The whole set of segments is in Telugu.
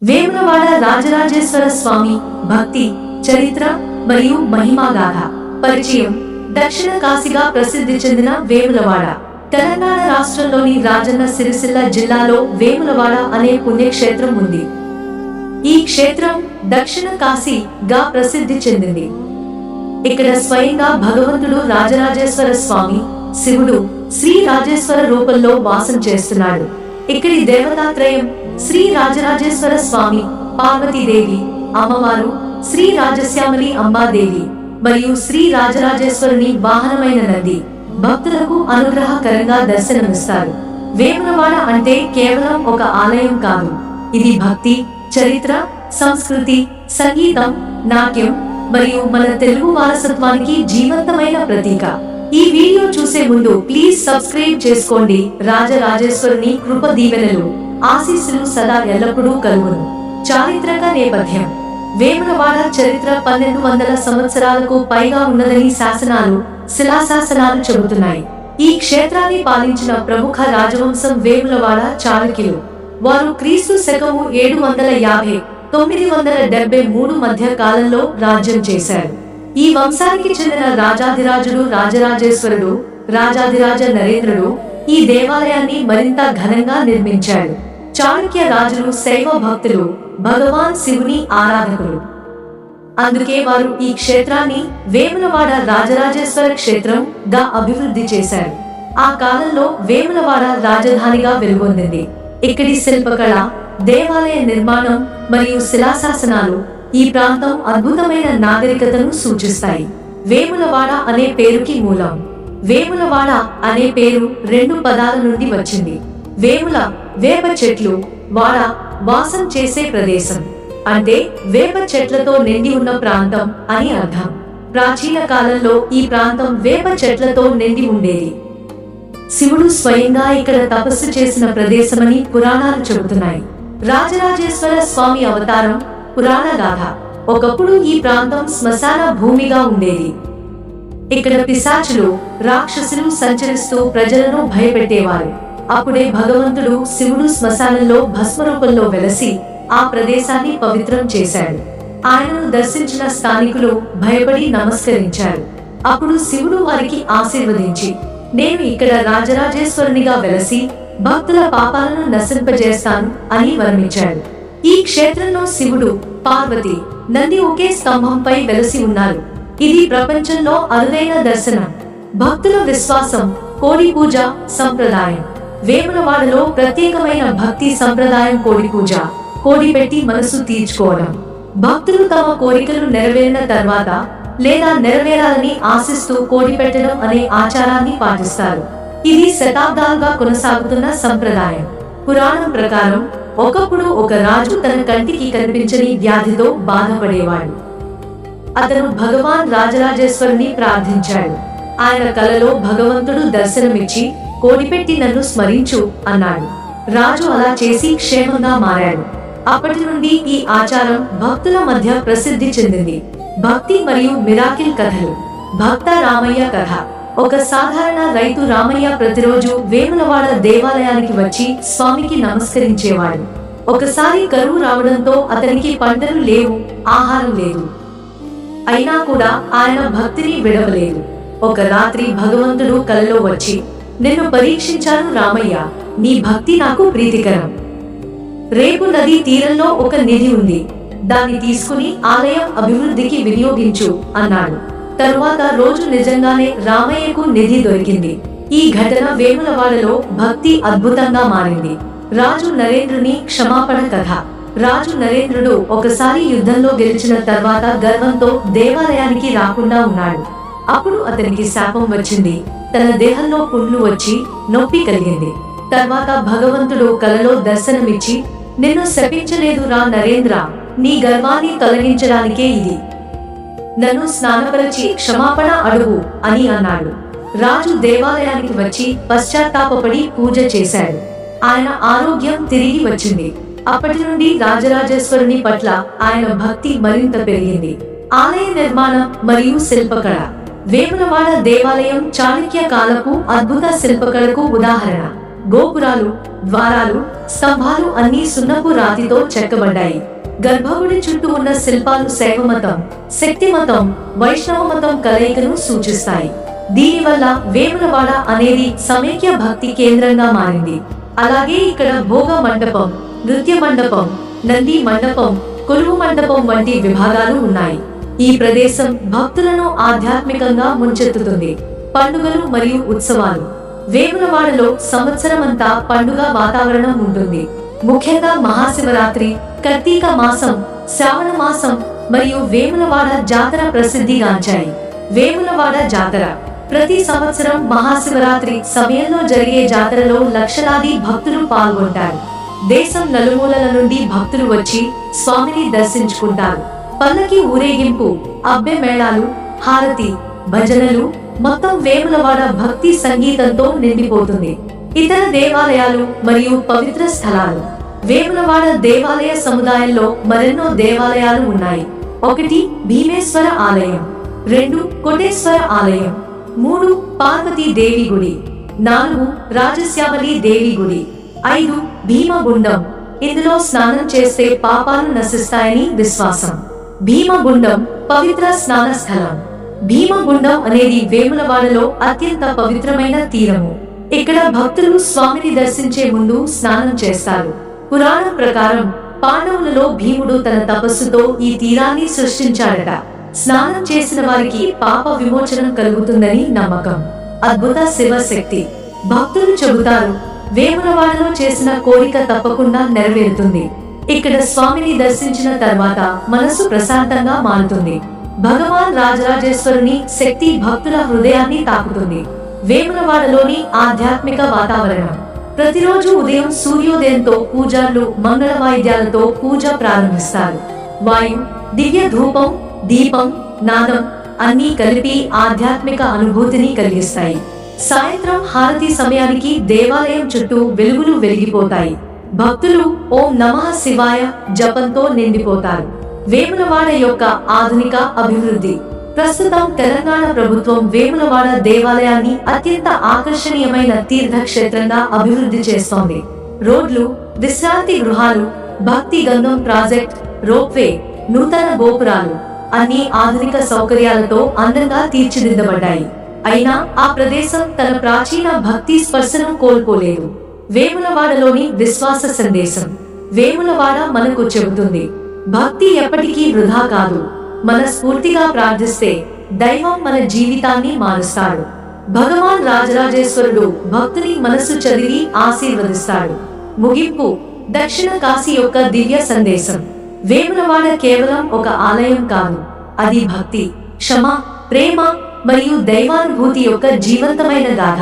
వేములవాడ రాజరాజేశ్వర స్వామి భక్తి చరిత్ర మరియు మహిమాగాథ పరిచయం. దక్షిణ కాశీగా ప్రసిద్ధి చెందిన వేములవాడ తెలంగాణ రాష్ట్రంలోని రాజన్న సిరిసిల్ల జిల్లాలో వేములవాడ అనే పుణ్యక్షేత్రం ఉంది. ఈ క్షేత్రం దక్షిణ కాశీగా ప్రసిద్ధి చెందింది. ఇక్కడ స్వయంగా భగవంతుడు రాజరాజేశ్వర స్వామి శివుడు శ్రీ రాజేశ్వర రూపంలో వాసం చేస్తున్నాడు. ఇక్కడి దేవతాత్రయం శ్రీ రాజరాజేశ్వర స్వామి, పార్వతీదేవి అమ్మవారు, శ్రీ రాజశ్యామలి అంబాదేవి మరియు శ్రీ రాజరాజేశ్వరుని వాహనమైన నంది భక్తులకు అనుగ్రహకరంగా దర్శనమిస్తారు. వేములవాడ అంటే కేవలం ఒక ఆలయం కాదు, ఇది భక్తి, చరిత్ర, సంస్కృతి, సంగీతం, నాట్యం మరియు మన తెలుగు వారసత్వానికి జీవంతమైన ప్రతీక. ఈ వీడియో చూసే ముందు ప్లీజ్ సబ్స్క్రైబ్ చేసుకోండి. రాజరాజేశ్వరుని కృప దీవెనలు ఆశీస్సులు సదా ఎల్లప్పుడూ కలుగును. చారిత్రక నేపథ్యం. వేములవాడ చరిత్ర 1200 సంవత్సరాలకు పైగా ఉన్నదని శాసనాలు, శిలాశాసనాలు చెబుతున్నాయి. ఈ క్షేత్రాన్ని పాలించిన ప్రముఖ రాజవంశం వేములవాడ చాళుక్యులు. వారు క్రీస్తు శకము 750-973 మధ్య కాలంలో రాజ్యం చేశారు. ఈ వంశానికి చెందిన రాజాధిరాజుడు రాజరాజేశ్వరుడు, రాజాధిరాజ నరేంద్రుడు ఈ దేవాలయాన్ని మరింత ఘనంగా నిర్మించాడు. చాళుక్య రాజులు శైవ భక్తులు, భగవాన్ శివుని ఆరాధకులు. అందుకే వారు ఈ క్షేత్రాన్ని వేములవాడ రాజరాజేశ్వర క్షేత్రం గా అభివృద్ధి చేశారు. ఆ కాలంలో వేములవాడ రాజధానిగా వెలుగొందింది. ఇక్కడి శిల్పకళ, దేవాలయ నిర్మాణం మరియు శిలాశాసనాలు ఈ ప్రాంతం అద్భుతమైన నాగరికతను సూచిస్తాయి. వేములవాడ అనే పేరుకి మూలం. వేములవాడ అనే పేరు 2 పదాల నుండి వచ్చింది. వేముల వేప చెట్లు, వాడ వాసం చేసే ప్రదేశం, అంటే వేప చెట్లతో నిండి ఉన్న ప్రాంతం అని అర్థం. ప్రాచీన కాలంలో ఈ ప్రాంతం వేప చెట్లతో నిండి ఉండేది. శివుడు స్వయంగా ఇక్కడ తపస్సు చేసిన ప్రదేశమని పురాణాలు చెబుతున్నాయి. రాజరాజేశ్వర స్వామి అవతారం పురాణ గాథ. ఒకప్పుడు ఈ ప్రాంతం శ్మశాన భూమిగా ఉండేది. ఇక్కడ పిశాచులు, రాక్షసులు సంచరిస్తూ ప్రజలను భయపెట్టేవారు. అప్పుడే భగవంతుడు శివుడు శ్మశానంలో భస్మరూపంలో వెలసి ఆ ప్రదేశాన్ని పవిత్రం చేశాడు. ఆయనను దర్శించిన స్థానికులు భయపడి నమస్కరించారు. అప్పుడు శివుడు వారికి ఆశీర్వదించి, నేను ఇక్కడ రాజరాజేశ్వరునిగా వెలసి భక్తుల పాపాలను నశింపజేస్తాను అని వరమిచ్చాడు. ఈ క్షేత్రంలో శివుడు, పార్వతి, నంది ఒకే స్తంభంపై వెలసి ఉన్నారు. ఇది ప్రపంచంలో అరుదైన దర్శనం. భక్తుల విశ్వాసం, కోడి పూజ సంప్రదాయం. వేములవాడలో ప్రత్యేకమైన భక్తి సంప్రదాయం కోడి పూజ. కోడి పెట్టి మనసు తీర్చుకోవడం. భక్తులు తమ కోరికలు నెరవేరిన తర్వాత లేదా నెరవేరాలని ఆశిస్తూ కోడి పెట్టడం అనే ఆచారాన్ని పాటిస్తారు. ఇది శతాబ్దాలుగా కొనసాగుతున్న సంప్రదాయం. పురాణం ప్రకారం ఒకప్పుడు ఒక రాజు తన కంటికి కనిపించని వ్యాధితో బాధపడేవాడు. అతను భగవాన్ రాజరాజేశ్వరుని ప్రార్థించాడు. ఆయన కలలో భగవంతుడు దర్శనమిచ్చి, కోడిపెట్టి నన్ను స్మరించు అన్నాడు. రాజు అలా చేసి క్షేమంగా మారాడు. అప్పటి నుండి ఈ ఆచారం భక్తుల మధ్య ప్రసిద్ధి చెందింది. భక్తి మరియు మిరాకిల్ కథలు. భక్త రామయ్య కథ. ఒక సాధారణ రైతు రామయ్య ప్రతిరోజు వేములవాడ దేవాలయానికి వచ్చి స్వామికి నమస్కరించేవాడు. ఒకసారి కరువు రావడంతో అతనికి పంటలు లేవు, ఆహారం లేదు. అయినా కూడా ఆయన భక్తిని విడవలేదు. ఒక రాత్రి భగవంతుడు కలలో వచ్చి, నిన్ను పరీక్షించాను రామయ్య, నీ భక్తి నాకు ప్రీతికరం. రేపు నది తీరంలో ఒక నిధి ఉంది, దాన్ని తీసుకుని ఆలయం అభివృద్ధికి వినియోగించు అన్నాడు. తరువాత రోజు నిజంగానే రామయ్యకు నిధి దొరికింది. ఈ ఘటన వేములవాడలో భక్తి అద్భుతంగా మారింది. రాజు నరేంద్రుని క్షమాపణ కథ. రాజు నరేంద్రుడు ఒకసారి యుద్ధంలో గెలిచిన తర్వాత గర్వంతో దేవాలయానికి రాకుండా ఉన్నాడు. అప్పుడు అతనికి శాపం వచ్చింది. తన దేహంలో పుండ్లు వచ్చి నొప్పి కలిగింది. తర్వాత భగవంతుడు కలలో దర్శనమిచ్చి, నిన్ను శపించలేదు రా నరేంద్ర, నీ గర్వాన్ని తొలగించడానికే ఇది. నన్ను స్నానపరచి క్షమాపణ అడుగు అని అన్నాడు. రాజు దేవాలయానికి వచ్చి పశ్చాత్తాపపడి పూజ చేశాడు. ఆయన ఆరోగ్యం తిరిగి వచ్చింది. అప్పటి నుండి రాజరాజేశ్వరుని పట్ల ఆయన భక్తి మరింత పెరిగింది. ఆలయ నిర్మాణం మరియు శిల్పకళ. వేములవాడ దేవాలయం చాళుక్య కాలపు అద్భుత శిల్పకళకు ఉదాహరణ. గోపురాలు, ద్వారాలు, స్తంభాలు అన్నీ సున్నపు రాతితో చెక్కబడ్డాయి. గర్భగుడి చుట్టూ ఉన్న శిల్పాలు శైవమతం, శక్తిమతం, వైష్ణవమతం కలయికను సూచిస్తాయి. దీనివల్ల వేములవాడ అనేది సమైక్య భక్తి కేంద్రంగా మారింది. అలాగే ఇక్కడ భోగ మండపం, నృత్య మండపం, నంది మండపం, కొలువు మండపం వంటి విభాగాలు ఉన్నాయి. ఈ ప్రదేశం భక్తులను ఆధ్యాత్మికంగా ముంచెత్తుతుంది. పండుగలు మరియు ఉత్సవాలు. వేములవాడలో సంవత్సరమంతా పండుగ వాతావరణం ఉంటుంది. ముఖ్యంగా మహాశివరాత్రి, కార్తీక మాసం, శ్రావణ మాసం మరియు వేములవాడ జాతర ప్రసిద్ధిగాంచాయి. వేములవాడ జాతర ప్రతి సంవత్సరం మహాశివరాత్రి సమయంలో జరిగే జాతరలో లక్షలాది భక్తులు పాల్గొంటారు. దేశం నలుమూలల నుండి భక్తులు వచ్చి స్వామిని దర్శించుకుంటారు. పల్లకి ఊరేగింపు, అబ్బె మేళాలు, హారతి, భజనలు, మొత్తం వేములవాడ భక్తి సంగీతంతో నిండిపోతుంది. ఇతర దేవాలయాలు మరియు పవిత్ర స్థలాలు. వేములవాడ దేవాలయ సముదాయంలో మరెన్నో దేవాలయాలు ఉన్నాయి. 1 భీమేశ్వర ఆలయం, 2 కోటేశ్వర ఆలయం, 3 పార్వతీ దేవి గుడి, 4 రాజశ్యామలి దేవి గుడి, 5 భీమగుండం. ఇందులో స్నానం చేస్తే పాపాలు నశిస్తాయని విశ్వాసం. భీమగుండం పవిత్ర స్నాన స్థలం. భీమగుండం అనేది వేములవాడలో అత్యంత పవిత్రమైన తీరము. ఇక్కడ భక్తులు స్వామిని దర్శించే ముందు స్నానం చేస్తారు. పురాణం ప్రకారం పాండవులలో భీముడు తన తపస్సుతో ఈ తీరాన్ని సృష్టించాడట. స్నానం చేసిన వారికి పాప విమోచనం కలుగుతుందని నమ్మకం. అద్భుత శివశక్తి. భక్తులు చెబుతారు, వేములవాడలో చేసిన కోరిక తప్పకుండా నెరవేరుతుంది. ఇక్కడ స్వామిని దర్శించిన తర్వాత మనసు ప్రశాంతంగా మారుతుంది. భగవాన్ రాజరాజేశ్వరుని శక్తి భక్తుల హృదయాన్ని తాకుతుంది. వేములవాడలోని ఆధ్యాత్మిక వాతావరణం. ప్రతిరోజు ఉదయం సూర్యోదయంతో పూజారులు మంగళ వాయిద్యాలతో పూజ ప్రారంభిస్తారు. వాయు, దివ్య ధూపం, దీపం, నాదం అన్నీ కలిపి ఆధ్యాత్మిక అనుభూతిని కలిగిస్తాయి. సాయంత్రం హారతి సమయానికి దేవాలయం చుట్టూ వెలుగులు వెలిగిపోతాయి. భక్తులు ఓం నమః శివాయ జపంతో నిండిపోతారు. వేములవాడ యొక్క ఆధునిక అభివృద్ధి. ప్రస్తుతం తెలంగాణ ప్రభుత్వం వేములవాడ దేవాలయాన్ని అత్యంత ఆకర్షణీయమైన తీర్థక్షేత్రంగా అభివృద్ధి చేస్తోంది. రోడ్లు, విశ్రాంతి గృహాలు, భక్తి గంగం ప్రాజెక్ట్, రోప్వే, నూతన గోపురాలు అన్ని ఆధునిక సౌకర్యాలతో అందంగా తీర్చిదిద్దబడ్డాయి. అయినా ఆ ప్రదేశం తన ప్రాచీన భక్తి స్పర్శను కోల్పోలేదు. వేములవాడలోని విశ్వాస సందేశం. వేములవాడ మనకు చెబుతుంది, భక్తి ఎప్పటికీ వృధా కాదు. మనస్ఫూర్తిగా ప్రార్థిస్తే దైవం మన జీవితాన్ని మారుస్తాడు. భగవాన్ రాజరాజేశ్వరుడు భక్తుని మనస్సు చదివి ఆశీర్వదిస్తాడు. ముగింపు. దక్షిణ కాశీ యొక్క దివ్య సందేశం. వేములవాడ కేవలం ఒక ఆలయం కాదు, అది భక్తి, క్షమ, ప్రేమ మరియు దైవానుభూతి యొక్క జీవంతమైన గాథ.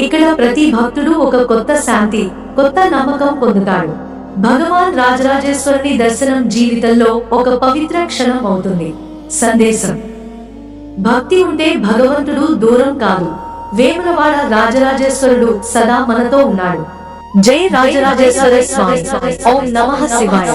ఇక్కడ ప్రతి భక్తుడు ఒక కొత్త శాంతి, కొత్త నమ్మకం పొందుతాడు. భగవాన్ రాజరాజేశ్వరుని దర్శనం జీవితంలో ఒక పవిత్ర క్షణం అవుతుంది. సందేశం. భక్తి ఉంటే భగవంతుడు దూరం కాదు. వేములవాడ రాజరాజేశ్వరుడు సదా మనతో ఉన్నాడు. జై రాజరాజేశ్వర స్వామి. ఓం నమః శివాయ.